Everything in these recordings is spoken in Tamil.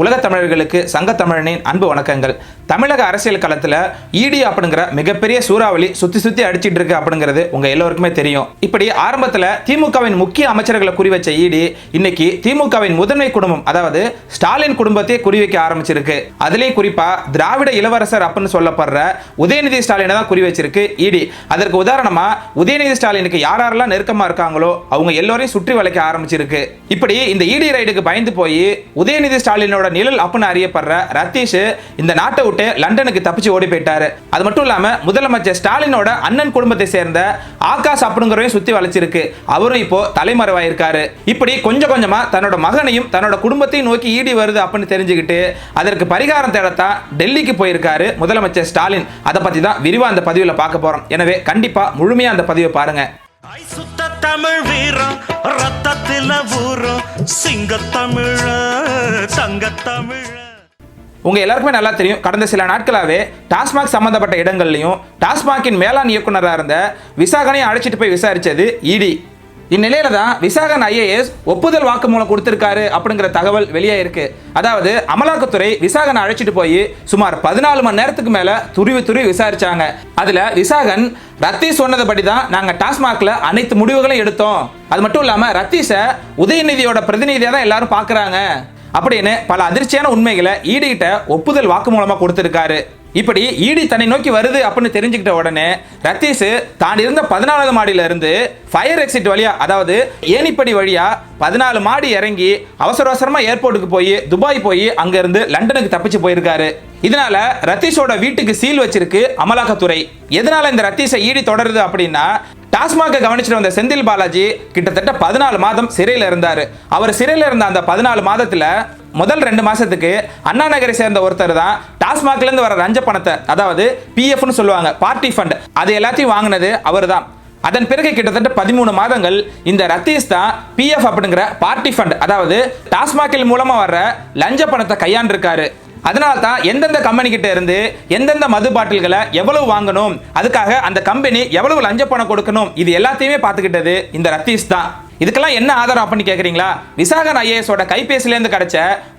உலக தமிழர்களுக்கு சங்க தமிழனின் அன்பு வணக்கங்கள். தமிழக அரசியல் களத்தில் இடி அப்படிங்கிற மிகப்பெரிய சூறாவளி சுத்தி அடிச்சிட்டு இருக்கு அப்படிங்கிறது உங்க எல்லோருக்குமே தெரியும். இப்படி ஆரம்பத்தில் திமுகவின் முக்கிய அமைச்சர்களை குறிவச்ச இடி இன்னைக்கு திமுகவின் முதன்மை குடும்பம், அதாவது ஸ்டாலின் குடும்பத்தை குறிவைக்க ஆரம்பிச்சிருக்கு. அதுலேயும் குறிப்பா திராவிட இளவரசர் அப்படின்னு சொல்லப்படுற உதயநிதி ஸ்டாலினை தான் குறிவச்சிருக்கு இடி. அதற்கு உதாரணமா உதயநிதி ஸ்டாலினுக்கு யாரெல்லாம் நெருக்கமா இருக்காங்களோ அவங்க எல்லோரையும் சுற்றி வளைக்க ஆரம்பிச்சிருக்கு. இப்படி இந்த இடி ரைடுக்கு பயந்து போய் உதயநிதி ஸ்டாலினோட நிழல் அப்படின்னு அறியப்படுற ரத்தீஷ் இந்த நாட்டை விட்டு லண்டனுக்கு தப்பிச்சு ஓடி போயிட்டாரு. அது மட்டும் இல்லாம முதலமைச்சர் ஸ்டாலினோட அண்ணன் குடும்பத்தை சேர்ந்த ஆகாஷ் அப்படிங்கிறவரையும் சுத்தி வளைச்சிருக்கு. அவரும் இப்போ தலைமறைவாயிருக்காரு. இப்படி கொஞ்சம் கொஞ்சமா தன்னோட மகனையும் தன்னோட குடும்பத்தையும் நோக்கி ஈடி வருது அப்படின்னு தெரிஞ்சுக்கிட்டு அதற்கு பரிகாரம் தேடத்தான் டெல்லிக்கு போயிருக்காரு முதலமைச்சர் ஸ்டாலின். அதை பத்தி தான் விரிவா அந்த பதிவுல பார்க்க போறோம். எனவே கண்டிப்பா முழுமையா அந்த பதிவை பாருங்க. தமிழ் வீரம் ரத்தத்தில ஊரும் சிங்க தமிழ தங்க தமிழ. உங்க எல்லாருக்குமே நல்லா தெரியும், கடந்த சில நாட்களாவே டாஸ்மாக் சம்பந்தப்பட்ட இடங்கள்லையும் டாஸ்மாகின் மேலாண் இயக்குநராக இருந்த விசாகனையும் அழைச்சிட்டு போய் விசாரிச்சது இடி. இந்நிலையில தான் விசாகன் ஐஏஎஸ் ஒப்புதல் வாக்குமூலம் கொடுத்திருக்காரு அப்படிங்கிற தகவல் வெளியாயிருக்கு. அதாவது அமலாக்கத்துறை விசாகனை அழைச்சிட்டு போய் சுமார் 14 மணி நேரத்துக்கு மேல துருவி விசாரிச்சாங்க. அதுல விசாகன் ரத்தீஷ் சொன்னதுபடி தான் நாங்க டாஸ்மாக்ல அனைத்து முடிவுகளையும் எடுத்தோம், அது மட்டும் இல்லாம ரத்தீஷை உதயநிதியோட பிரதிநிதியா தான் எல்லாரும் பாக்குறாங்க அப்படின்னு பல அதிர்ச்சியான உண்மைகளை ஈடி கிட்ட ஒப்புதல் வாக்குமூலமா கொடுத்திருக்காரு. இப்படி ஈடி தன்னை நோக்கி வருது அப்படின்னு தெரிஞ்சுக்கிட்ட உடனே ரத்தீஷ் தான் இருந்த 14வது மாடியில இருந்து ஃபயர் எக்ஸிட் வழியா, அதாவது ஏணிப்படி வழியா 14 மாடி இறங்கி அவசரமா ஏர்போர்ட்டுக்கு போய் துபாய் போய் அங்க இருந்து லண்டனுக்கு தப்பிச்சு போயிருக்காரு. இதனால ரத்தீஷோட வீட்டுக்கு சீல் வச்சிருக்கு அமலாக்கத்துறை. எதனால இந்த ரத்தீஷை ஈடி தொடருது அப்படின்னா, டாஸ்மாக கவனிச்சுட்டு வந்த செந்தில் பாலாஜி கிட்டத்தட்ட 14 மாதம் சிறையில் இருந்தார். அவர் சிறையில் இருந்த அந்த 14 மாதத்தில் முதல் 2 மாசத்துக்கு அண்ணா நகரை சேர்ந்த ஒருத்தர் தான் டாஸ்மாக்ல இருந்து வர லஞ்ச பணத்தை, அதாவது பிஎஃப்னு சொல்லுவாங்க, பார்ட்டி ஃபண்ட், அது எல்லாத்தையும் வாங்கினது அவர் தான். அதன் பிறகு கிட்டத்தட்ட 13 மாதங்கள் இந்த ரத்தீஷ் தான் பிஎஃப் அப்படிங்கிற பார்ட்டி ஃபண்ட், அதாவது டாஸ்மாகில் மூலமா வர்ற லஞ்ச பணத்தை கையாண்டிருக்காரு. அதனால தான் எந்தெந்த கம்பெனி கிட்ட இருந்து எந்தெந்த மது பாட்டில்களை எவ்வளவு வாங்கணும், அதுக்காக அந்த கம்பெனி எவ்வளவு லஞ்ச பணம் கொடுக்கணும், இது எல்லாத்தையுமே பார்த்துக்கிட்டது இந்த ரத்தீஷ் தான். இதுக்கெல்லாம் என்ன ஆதாரம் அப்படின்னு கேட்குறீங்களா? விசாகன் ஐஏஎஸோட கைபேசியிலேருந்து கிடைச்ச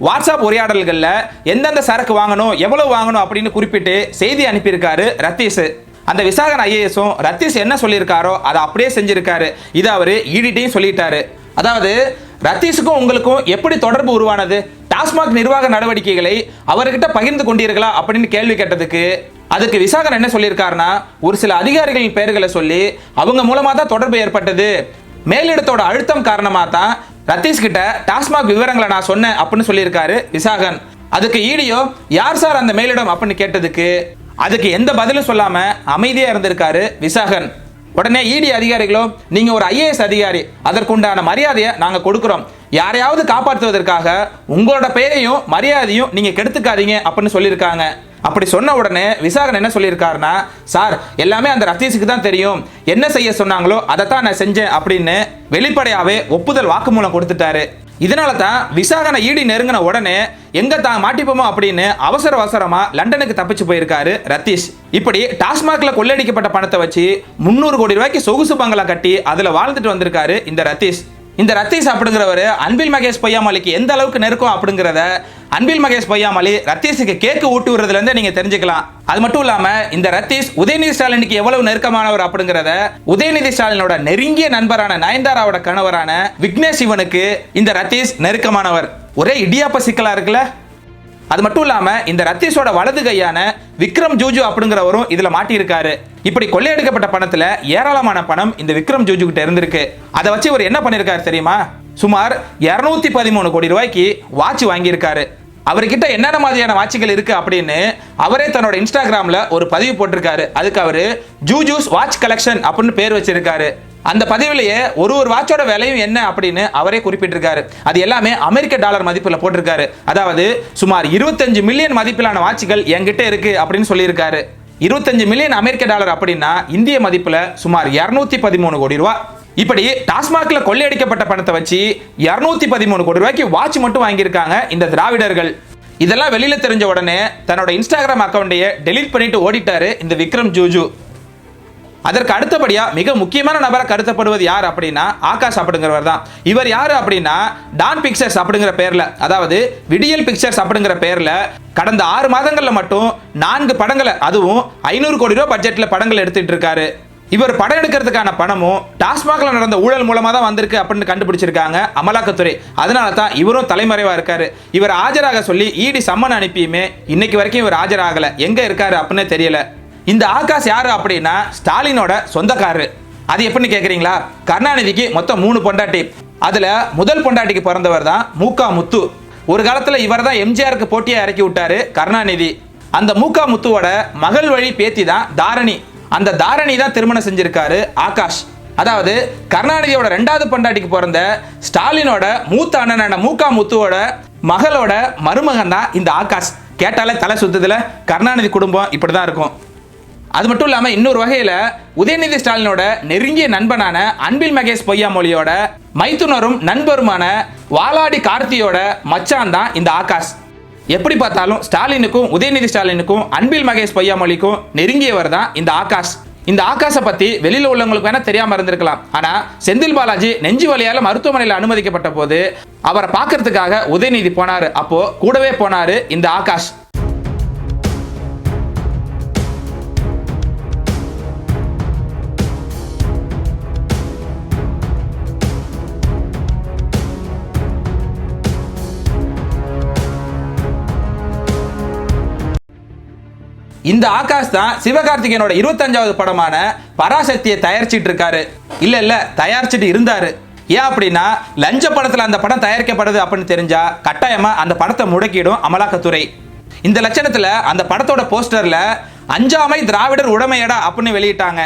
வாட்ஸ்அப் உரையாடல்களில் எந்தெந்த சரக்கு வாங்கணும் எவ்வளவு வாங்கணும் அப்படின்னு குறிப்பிட்டு செய்தி அனுப்பியிருக்காரு ரத்தீஷ். அந்த விசாகன் ஐஏஎஸும் ரத்தீஷ் என்ன சொல்லியிருக்காரோ அதை அப்படியே செஞ்சிருக்காரு. இதை அவர் ஈடிட்டையும் சொல்லிட்டாரு. அதாவது ரத்தீஷுக்கும் உங்களுக்கும் எப்படி தொடர்பு உருவானது, டாஸ்மாக் நிர்வாக நடவடிக்கைகளை அவர்கிட்ட பகிர்ந்து கொண்டீர்களா அப்படின்னு கேள்வி கேட்டதுக்கு அதுக்கு விசாகன் என்ன சொல்லியிருக்காருன்னா, ஒரு சில அதிகாரிகளின் பெயர்களை சொல்லி அவங்க மூலமா தான் தொடர்பு ஏற்பட்டது, மேலிடத்தோட அழுத்தம் காரணமாக தான் ரத்தீஷ் கிட்ட டாஸ்மாக் விவரங்களை நான் சொன்னேன் அப்படின்னு சொல்லியிருக்காரு விசாகன். அதுக்கு ஈடியோ யார் சார் அந்த மேலிடம் அப்படின்னு கேட்டதுக்கு அதுக்கு எந்த பதிலும் சொல்லாம அமைதியா இருந்திருக்காரு விசாகன். உடனே இடி அதிகாரிகளோ, நீங்க ஒரு ஐஏஎஸ் அதிகாரி, அதற்குண்டான மரியாதையை நாங்க கொடுக்கிறோம், யாரையாவது காப்பாற்றுவதற்காக உங்களோட பெயரையும் மரியாதையும் நீங்க கெடுத்துக்காதீங்க அப்படின்னு சொல்லியிருக்காங்க. அப்படி சொன்ன உடனே விசாகன் என்ன சொல்லியிருக்காருன்னா, சார் எல்லாமே அந்த ரத்தீஷுக்கு தான் தெரியும், என்ன செய்ய சொன்னாங்களோ அதைத்தான் நான் செஞ்சேன் அப்படின்னு வெளிப்படையாவே ஒப்புதல் வாக்குமூலம் கொடுத்துட்டாரு. இதனால தான் விசாகனை ஈடி நெருங்கின உடனே எங்க தான் மாட்டிப்போமோ அப்படின்னு அவசரமா லண்டனுக்கு தப்பிச்சு போயிருக்காரு ரத்தீஷ். இப்படி டாஸ்மாக்ல கொள்ளையடிக்கப்பட்ட பணத்தை வச்சு 300 கோடி ரூபாய்க்கு சொகுசு பங்களா கட்டி அதுல வாழ்ந்துட்டு வந்திருக்காரு இந்த ரத்தீஷ். இந்த ரத்தீஷ் அப்படிங்கிறவர் அன்பில் மகேஷ் பொய்யாமலிக்கு எந்த அளவுக்கு நெருக்கம் அப்படிங்கிறத அன்பில் மகேஷ் பொய்யாமலி ரத்தீஷுக்கு கேக்கு ஊட்டி விடுறதுல இருந்து நீங்க தெரிஞ்சுக்கலாம். அது மட்டும் இல்லாம இந்த ரத்தீஷ் உதயநிதி ஸ்டாலினுக்கு எவ்வளவு நெருக்கமானவர் அப்படிங்கிறத உதயநிதி ஸ்டாலினோட நெருங்கிய நண்பரான நயன்தாராவோட கணவரான விக்னேஷ் சிவனுக்கு இந்த ரத்தீஷ் நெருக்கமானவர். ஒரே இடியாப்ப சிக்கலா இருக்குல்ல. அது மட்டும் இல்லாம இந்த ரத்தீஷோட வலது கையான விக்ரம் ஜூஜு அப்படிங்கிறவரும் இதுல மாட்டியிருக்காரு. இப்படி கொள்ளையடிக்கப்பட்ட பணத்துல ஏராளமான பணம் இந்த விக்ரம் ஜூஜு கிட்ட இருந்திருக்கு. அதை வச்சு இவர் என்ன பண்ணிருக்காரு தெரியுமா? சுமார் 213 கோடி ரூபாய்க்கு வாட்ச் வாங்கியிருக்காரு. அவர்கிட்ட என்னென்ன மாதிரியான வாட்சுகள் இருக்கு அப்படின்னு அவரே தன்னோட இன்ஸ்டாகிராம்ல ஒரு பதிவு போட்டிருக்காரு. அதுக்கு அவரு ஜூஜூஸ் வாட்ச் கலெக்ஷன் அப்படின்னு பேர் வச்சிருக்காரு. அந்த பதிவிலேயே ஒரு வாட்சோட விலையும் என்ன அப்படின்னு அவரே குறிப்பிட்டிருக்காரு. அது எல்லாமே அமெரிக்க டாலர் மதிப்பில் போட்டிருக்காரு. அதாவது சுமார் 25 மில்லியன் மதிப்பிலான வாட்சுகள் என்கிட்ட இருக்கு அப்படின்னு சொல்லியிருக்காரு. 25 மில்லியன் அமெரிக்க டாலர் அப்படின்னா இந்திய மதிப்புல சுமார் 213 கோடி ரூபாய். இப்படி டாஸ்மாக்ல கொள்ளையடிக்கப்பட்ட பணத்தை வச்சு 213 கோடி ரூபாய்க்கு வாட்ச் மட்டும் வாங்கியிருக்காங்க இந்த திராவிடர்கள். இதெல்லாம் வெளியில தெரிஞ்ச உடனே தன்னோட இன்ஸ்டாகிராம் அக்கௌண்டையே டெலீட் பண்ணிட்டு ஓடிட்டாரு இந்த விக்ரம் ஜூஜு. அதற்கு அடுத்தபடியா மிக முக்கியமான நபரை கருதப்படுவது யார் அப்படின்னா ஆகாஷ் அப்படிங்கிறவர் தான். இவர் யாரு அப்படின்னா டான் பிக்சர்ஸ் அப்படிங்கிற பேர்ல, அதாவது விடியல் பிக்சர்ஸ் அப்படிங்கிற பேர்ல கடந்த 6 மாதங்கள்ல மட்டும் 4 படங்களை, அதுவும் 500 கோடி ரூபாய் பட்ஜெட்ல படங்கள் எடுத்துட்டு இருக்காரு. இவர் படம் எடுக்கிறதுக்கான பணமும் டாஸ்மாக்ல நடந்த ஊழல் மூலமா தான் வந்திருக்கு அப்படின்னு கண்டுபிடிச்சிருக்காங்க அமலாக்கத்துறை. அதனால தான் இவரும் தலைமறைவா இருக்காரு. இவர் ஆஜராக சொல்லி இடி சம்மன் அனுப்பியுமே இன்னைக்கு வரைக்கும் இவர் ஆஜராகல. எங்க இருக்காரு அப்படின்னு தெரியல. இந்த ஆகாஷ் யாரு அப்படின்னா ஸ்டாலினோட சொந்தக்காரரு. அது எப்படின்னு கேக்குறீங்களா? கருணாநிதிக்கு மொத்தம் 3 பொண்டாட்டி. அதுல முதல் பொண்டாட்டிக்கு பிறந்தவர் தான் மூகா முத்து. ஒரு காலத்துல இவர் தான் எம்ஜிஆருக்கு போட்டியா இறக்கி விட்டாரு கருணாநிதி. அந்த மூகா முத்துவோட மகள் வழி பேத்தி தான் தாரணி. அந்த தாரணி தான் திருமணம் செஞ்சிருக்காரு ஆகாஷ். அதாவது கருணாநிதியோட 2வது பொண்டாட்டிக்கு பிறந்த ஸ்டாலினோட மூத்த அண்ணனான மூகா முத்துவோட மகளோட மருமகன் தான் இந்த ஆகாஷ். கேட்டாலே தலை சுத்துதுல. கருணாநிதி குடும்பம் இப்படிதான் இருக்கும். அது மட்டும் இல்லாம இன்னொரு வகையில உதயநிதி ஸ்டாலினோட நெருங்கிய நண்பனான அன்பில் மகேஷ் பொய்யாமொழியோட மைத்துனரும் நண்பருமான வாலாடி கார்த்தியோட மச்சான் தான் இந்த ஆகாஷ். எப்படி பார்த்தாலும் ஸ்டாலினுக்கும் உதயநிதி ஸ்டாலினுக்கும் அன்பில் மகேஷ் பொய்யாமொழிக்கும் நெருங்கியவர் தான் இந்த ஆகாஷ். இந்த ஆகாஷை பத்தி வெளியில உள்ளவங்களுக்கு வேணா தெரியாம இருந்திருக்கலாம். ஆனா செந்தில் பாலாஜி நெஞ்சு வலியால மருத்துவமனையில் அனுமதிக்கப்பட்ட போது அவரை பார்க்கறதுக்காக உதயநிதி போனாரு. அப்போ கூடவே போனாரு இந்த ஆகாஷ். இந்த ஆகாஷ் தான் சிவகார்த்திகேயனோட 25வது படமான பராசக்தியை தயாரிச்சிட்டு இருக்காரு. இல்ல தயாரிச்சிட்டு இருந்தாரு. ஏன் அப்படின்னா லஞ்ச படத்துல அந்த படம் தயாரிக்கப்படுது அப்படின்னு தெரிஞ்சா கட்டாயமா அந்த படத்தை முடக்கிடும் அமலாக்கத்துறை. இந்த லட்சணத்துல அந்த படத்தோட போஸ்டர்ல அஞ்சாமை திராவிடர் உடைமையடா அப்படின்னு வெளியிட்டாங்க.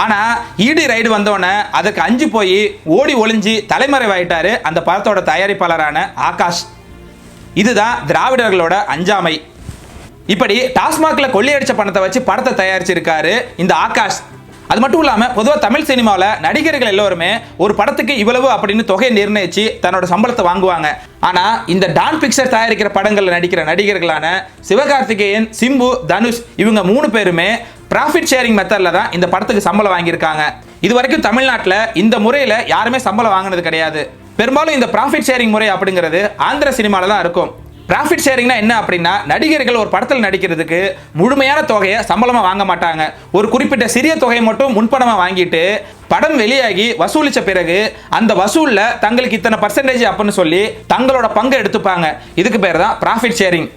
ஆனா இடி ரைடு வந்தோடனே அதுக்கு அஞ்சு போய் ஓடி ஒளிஞ்சு தலைமறைவாயிட்டாரு அந்த படத்தோட தயாரிப்பாளரான ஆகாஷ். இதுதான் திராவிடர்களோட அஞ்சாமை. இப்படி டாஸ்மாக்ல கொள்ளையடிச்ச பணத்தை வச்சு படத்தை தயாரிச்சிருக்காரு இந்த ஆகாஷ். அது மட்டும் இல்லாம பொதுவாக தமிழ் சினிமாவில் நடிகர்கள் எல்லோருமே ஒரு படத்துக்கு இவ்வளவு அப்படின்னு தொகையை நிர்ணயிச்சு தன்னோட சம்பளத்தை வாங்குவாங்க. ஆனா இந்த டான் பிக்சர் தயாரிக்கிற படங்கள்ல நடிக்கிற நடிகர்களான சிவகார்த்திகேயன், சிம்பு, தனுஷ் இவங்க 3 பேருமே ப்ராஃபிட் ஷேரிங் மெத்தட்ல தான் இந்த படத்துக்கு சம்பளம் வாங்கியிருக்காங்க. இது வரைக்கும் தமிழ்நாட்டில் இந்த முறையில் யாருமே சம்பளம் வாங்கினது கிடையாது. பெரும்பாலும் இந்த ப்ராஃபிட் ஷேரிங் முறை அப்படிங்கிறது ஆந்திர சினிமாவில் தான் இருக்கும். ப்ராஃபிட் ஷேரிங்னா என்ன அப்படின்னா நடிகர்கள் ஒரு படத்தில் நடிக்கிறதுக்கு முழுமையான தொகையை சம்பளமாக வாங்க மாட்டாங்க. ஒரு குறிப்பிட்ட சிறிய தொகையை மட்டும் முன்பணமாக வாங்கிட்டு படம் வெளியாகி வசூலிச்ச பிறகு அந்த வசூலில் தங்களுக்கு இத்தனை பர்சன்டேஜ் அப்படின்னு சொல்லி தங்களோட பங்கை எடுத்துப்பாங்க. இதுக்கு பேர் தான் ப்ராஃபிட் ஷேரிங்.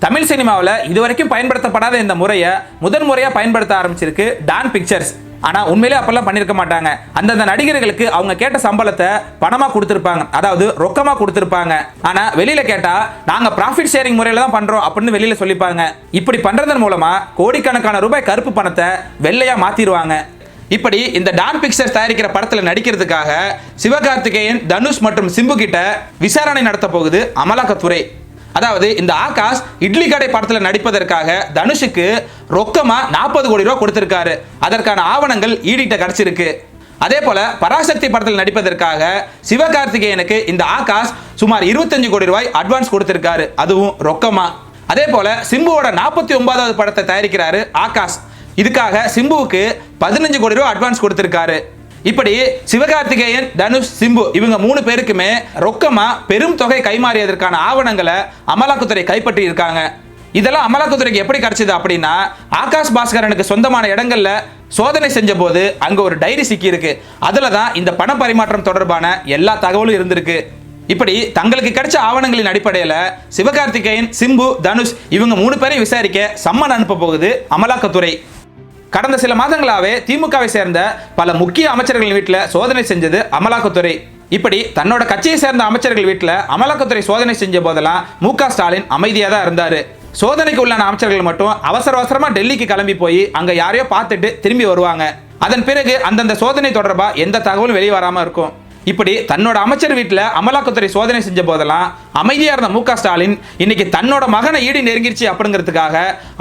தமிழ் சினிமாவில் இதுவரைக்கும் பயன்படுத்தப்படாத இந்த முறையை முதன் முறையாக பயன்படுத்த ஆரம்பிச்சிருக்கு டான் பிக்சர்ஸ். ஆனால் உண்மையிலே அப்பெல்லாம் பண்ணியிருக்க மாட்டாங்க. அந்தந்த நடிகர்களுக்கு அவங்க கேட்ட சம்பளத்தை பணமாக கொடுத்துருப்பாங்க, அதாவது ரொக்கமாக கொடுத்துருப்பாங்க. ஆனால் வெளியில் கேட்டால் நாங்கள் ப்ராஃபிட் ஷேரிங் முறையில் தான் பண்ணுறோம் அப்படின்னு வெளியில் சொல்லிப்பாங்க. இப்படி பண்ணுறதன் மூலமாக கோடிக்கணக்கான ரூபாய் கருப்பு பணத்தை வெள்ளையாக மாற்றிடுவாங்க. இப்படி இந்த டான் பிக்சர்ஸ் தயாரிக்கிற படத்தில் நடிக்கிறதுக்காக சிவகார்த்திகேயன், தனுஷ் மற்றும் சிம்பு கிட்ட விசாரணை நடத்த போகுது அமலாக்கத்துறை. அதாவது இந்த ஆகாஷ் இட்லி கடை படத்தில் நடிப்பதற்காக தனுஷுக்கு ரொக்கமா 40 கோடி ரூபாய் கொடுத்திருக்காரு. அதற்கான ஆவணங்கள் ஈடிட்ட கிடைச்சிருக்கு. அதே போல பராசக்தி படத்தில் நடிப்பதற்காக சிவகார்த்திகேயனுக்கு இந்த ஆகாஷ் சுமார் 25 கோடி ரூபாய் அட்வான்ஸ் கொடுத்திருக்காரு, அதுவும் ரொக்கமா. அதே போல சிம்புவோட 49வது படத்தை தயாரிக்கிறாரு ஆகாஷ். இதுக்காக சிம்புவுக்கு 15 கோடி ரூபாய் அட்வான்ஸ் கொடுத்திருக்காரு. இப்படி சிவகார்த்திகேயன், தனுஷ், சிம்பு இவங்க 3 பேருக்குமே ரொக்கமா பெரும் தொகை கைமாறியதற்கான ஆவணங்களை அமலாக்கத்துறை கைப்பற்றி இருக்காங்க. இதெல்லாம் அமலாக்கத்துறைக்கு எப்படி கிடைச்சது அப்படின்னா ஆகாஷ் பாஸ்கரனுக்கு சொந்தமான இடங்கள்ல சோதனை செஞ்ச போது அங்க ஒரு டைரி சிக்கி இருக்கு. அதுல தான் இந்த பண பரிமாற்றம் தொடர்பான எல்லா தகவலும் இருந்திருக்கு. இப்படி தங்களுக்கு கிடைச்ச ஆவணங்களின் அடிப்படையில் சிவகார்த்திகேயன், சிம்பு, தனுஷ் இவங்க 3 பேரையும் விசாரிக்க சம்மன் அனுப்ப போகுது அமலாக்கத்துறை. கடந்த சில மாதங்களாவே திமுகவை சேர்ந்த பல முக்கிய அமைச்சர்கள் வீட்டில் சோதனை செஞ்சது அமலாக்கத்துறை. இப்படி தன்னோட கட்சியை சேர்ந்த அமைச்சர்கள் வீட்டில் அமலாக்கத்துறை சோதனை செஞ்ச போதெல்லாம் மு.க. ஸ்டாலின் அமைதியாக தான் இருந்தாரு. சோதனைக்கு உள்ளான அமைச்சர்கள் மட்டும் அவசரமா டெல்லிக்கு கிளம்பி போய் அங்க யாரையோ பார்த்துட்டு திரும்பி வருவாங்க. அதன் பிறகு அந்தந்த சோதனை தொடர்பா எந்த தகவலும் வெளியே வராம இருக்கும். இப்படி தன்னோட அமைச்சர் வீட்டில் அமலாக்கத்துறை சோதனை செஞ்ச போதெல்லாம் அமைதியா இருந்த மு.க. ஸ்டாலின் இன்னைக்கு தன்னோட மகனை ஈடு நெருங்கிருச்சு அப்படிங்கிறதுக்காக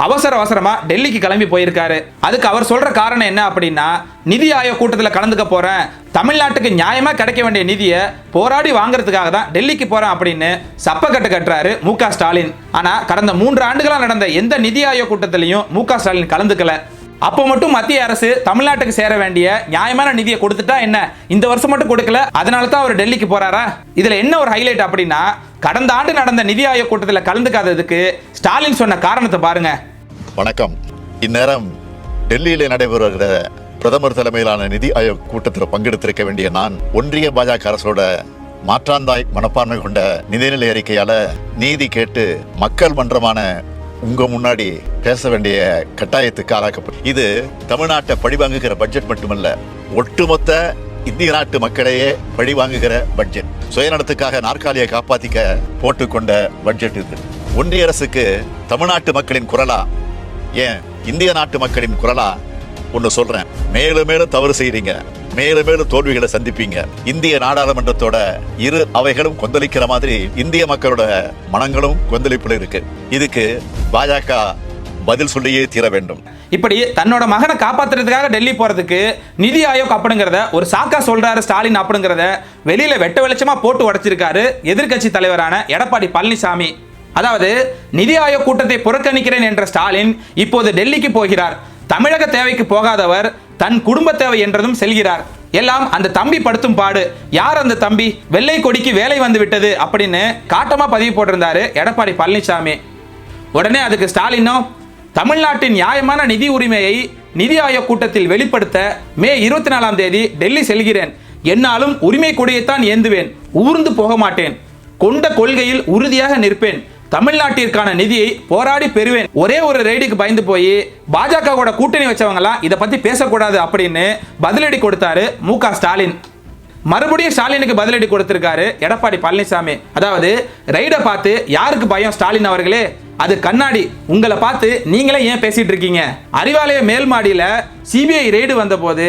அவசரமா டெல்லிக்கு கிளம்பி போயிருக்காரு. அதுக்கு அவர் சொல்ற காரணம் என்ன அப்படின்னா நிதி ஆயோக் கூட்டத்தில் கலந்துக்க போறேன், தமிழ்நாட்டுக்கு நியாயமா கிடைக்க வேண்டிய நிதியை போராடி வாங்குறதுக்காக தான் டெல்லிக்கு போறேன் அப்படின்னு சப்பக்கட்டு கட்டுறாரு மு.க. ஸ்டாலின். ஆனா கடந்த 3 ஆண்டுகளா நடந்த எந்த நிதி ஆயோக் கூட்டத்திலையும் மு.க. ஸ்டாலின் கலந்துக்கல. அப்போ மட்டும் மத்திய அரசு தமிழ்நாட்டுக்கு சேர வேண்டிய நியாயமான நிதியை கொடுத்துட்டா என்ன, இந்த வருஷம் மட்டும் கொடுக்கல, அதனால தான் அவர் டெல்லிக்கு போறாரா? இதுல என்ன ஒரு ஹைலைட் அப்படின்னா, கடந்த ஆண்டு நடந்த நிதி ஆயோக் கூட்டத்தில் கலந்துக்காததுக்கு ஸ்டாலின் சொன்ன காரணத்தை பாருங்க. வணக்கம். இந்நேரம் டெல்லியிலே நடைபெறுகிற பிரதமர் தலைமையிலான நிதி ஆயோக் கூட்டத்தில் பங்கெடுத்திருக்க வேண்டிய நான், ஒன்றிய பாஜக அரசோட மாற்றாந்தாய் மனப்பான்மை கொண்ட நிதிநிலை அறிக்கையால நீதி கேட்டு மக்கள் மன்றமான உங்க முன்னாடி பேச வேண்டிய கட்டாயத்துக்கு ஆளாக்கப்படும். இது தமிழ்நாட்டை பழிவாங்குகிற பட்ஜெட் மட்டுமல்ல, ஒட்டுமொத்த இந்திய நாட்டு மக்களையே பழிவாங்குகிற பட்ஜெட். சுயநலத்துக்காக நாற்காலியை காப்பாத்திக்க போட்டுக்கொண்ட பட்ஜெட் இது. ஒன்றிய அரசுக்கு தமிழ்நாட்டு மக்களின் குரலா, ஏன் இந்திய நாட்டு மக்களின் குரலா ஒன்னு சொல்றேன். மேலும் மேலும் தவறு செய்றீங்க, மேலும் மேலும் தோல்விகளை சந்திப்பீங்க. இந்திய நாடாளுமன்றத்தோட இரு அவைகளும் கொந்தளிக்கிற மாதிரி இந்திய மக்களோட மனங்களும் கொந்தளிப்புல இருக்கு. இதுக்கு பாஜக பதில் சொல்லியே தீர வேண்டும். இப்படி தன்னோட மகனை காப்பாத்துறதுக்காக டெல்லி போறதுக்கு நிதி ஆயோக் அப்படிங்கறத ஒரு சாக்கா சொல்றாரு ஸ்டாலின் அப்படிங்கறத வெளியில வெட்ட வெளிச்சமா போட்டு உடைச்சிருக்காரு எதிர்க்கட்சி தலைவரான எடப்பாடி பழனிசாமி. அதாவது நிதி ஆயோக் கூட்டத்தை புறக்கணிக்கிறேன் என்ற ஸ்டாலின் இப்போது டெல்லிக்கு போகிறார். தமிழக தேவைக்கு போகாதவர் தன் குடும்ப தேவை என்றதும் செல்கிறார். எல்லாம் அந்த தம்பி படுத்தும் பாடு. யார் அந்த தம்பி? வெள்ளை கொடிக்கு வேலை வந்து விட்டது அப்படின்னு காட்டமா பதிவு போட்டிருந்தாரு எடப்பாடி பழனிசாமி. உடனே அதுக்கு ஸ்டாலினோ, தமிழ்நாட்டின் நியாயமான நிதி உரிமையை நிதி ஆயோக் கூட்டத்தில் வெளிப்படுத்த மே 24ஆம் தேதி டெல்லி செல்கிறேன். என்னாலும் உரிமை கொடியைத்தான் ஏந்துவேன், ஊர்ந்து போக மாட்டேன். கொண்ட கொள்கையில் உறுதியாக நிற்பேன். தமிழ்நாட்டிற்கான நிதியை போராடி பெறுவேன். ஒரே ஒரு ரெய்டுக்கு பயந்து போய் பாஜக கூட்டணி வச்சவங்கலாம் இதை பத்தி பேசக்கூடாது அப்படின்னு பதிலடி கொடுத்தாரு மு.க. ஸ்டாலின். மறுபடியும் ஸ்டாலினுக்கு பதிலடி கொடுத்திருக்காரு எடப்பாடி பழனிசாமி. அதாவது ரைடை பார்த்து யாருக்கு பயம் ஸ்டாலின் அவர்களே? அது கண்ணாடி. உங்களை பார்த்து நீங்களே ஏன் பேசிட்டு இருக்கீங்க? அறிவாலய மேல் மாடியில சிபிஐ ரெய்டு வந்த போது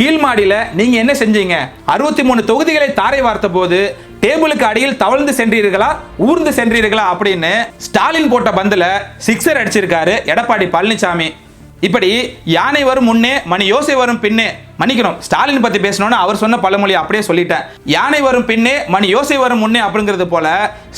கீழ் மாடியில நீங்க என்ன செஞ்சீங்க? 63 தொகுதிகளை தாரை வார்த்த போது டேபிளுக்கு அடியில் தவழ்ந்து சென்றீர்களா, ஊர்ந்து சென்றீர்களா அப்படின்னு ஸ்டாலின் போட்ட பந்துல சிக்ஸர் அடிச்சிருக்காரு எடப்பாடி பழனிசாமி. இப்படி யானை வரும் முன்னே மணி யோசை வரும் பின்னே, மன்னிக்கணும் ஸ்டாலின் பத்தி பேசணும்னு அவர் சொன்ன பழமொழி அப்படியே சொல்லிட்டேன். யானை வரும் பின்னே மணி யோசை வரும் முன்னே அப்படிங்கிறது போல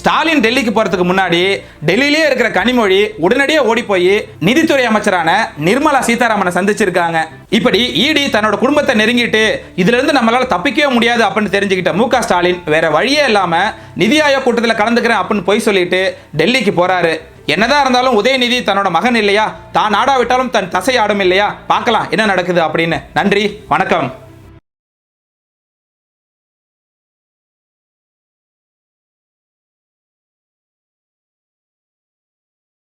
ஸ்டாலின் டெல்லிக்கு போறதுக்கு முன்னாடி டெல்லியிலே இருக்கிற கனிமொழி உடனடியே ஓடி போய் நிதித்துறை அமைச்சரான நிர்மலா சீதாராமனை சந்திச்சிருக்காங்க. இப்படி இடி தன்னோட குடும்பத்தை நெருங்கிட்டு இதுல இருந்து நம்மளால தப்பிக்கவே முடியாது அப்படின்னு தெரிஞ்சுக்கிட்ட மு.க. ஸ்டாலின் வேற வழியே இல்லாம நிதி ஆயோக் கூட்டத்தில் கலந்துக்கிறேன் அப்படின்னு போய் சொல்லிட்டு டெல்லிக்கு போறாரு. என்னதான் இருந்தாலும் உதயநிதி தன்னோட மகன் இல்லையா? தான் ஆடாவிட்டாலும் தன் தசை ஆடும் இல்லையா? பார்க்கலாம் என்ன நடக்குது அப்படின்னு. நன்றி, வணக்கம்.